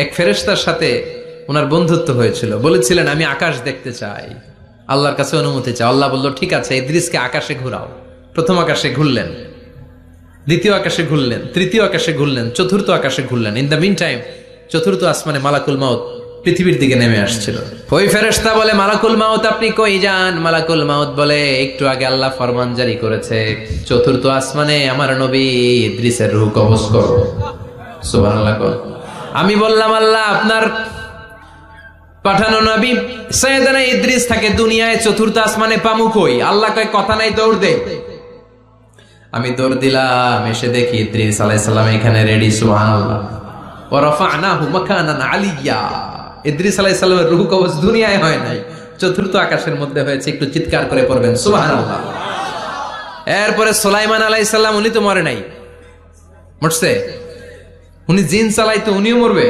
এক ফেরেশতার সাথে ওনার বন্ধুত্ব হয়েছিল, বলেছিলেন আমি আকাশ দেখতে চাই, আল্লাহর কাছে অনুমতি চাই। আল্লাহ বলল ঠিক আছে, ইদ্রিসকে আকাশে ঘুরাও। প্রথম আকাশে ঘুরলেন, দ্বিতীয় আকাশে ঘুরলেন, তৃতীয় আকাশে ঘুরলেন, চতুর্থ আকাশে ঘুরলেন। ইন দ্য মিন টাইম চতুর্থ আসমানে মালাকুল মাউত পৃথিবীর দিকে নেমে আসছিল। ওই ফেরেশতা বলে মালাকুল মাউত আপনি কই যান? মালাকুল মাউত বলে একটু আগে আল্লাহ ফরমান জারি করেছে, চতুর্থ আসমানে আমার নবী ইদ্রিসের রূহ কবজ করো। সুবহানাল্লাহ। আমি বললাম আল্লাহ আপনার পাঠানো নবী সাইয়েদনা ইদ্রিস থাকে দুনিয়ায়, চতুর্থ আসমানে পামু কই? আল্লাহ কয় কথা নাই, দৌড় দে। আমি দৌড় দিলাম, এসে দেখি ইদ্রিস আলাইহিস সালাম এখানে রেডি। সুবহানাল্লাহ। ওয়া রাফা'নাহু মাকানান আলিয়্যা। ইদ্রিস আলাইহিস সালামের রূহ কবজ দুনিয়ায় হয় নাই, চতুর্থ আকাশের মধ্যে হয়েছে। একটু চিৎকার করে পড়বেন সুবহানাল্লাহ। এরপরে সুলাইমান আলাইহিস সালাম, উনি তো মরে নাই, মরছে? উনি জিন চালাইতো, উনিও মরবে?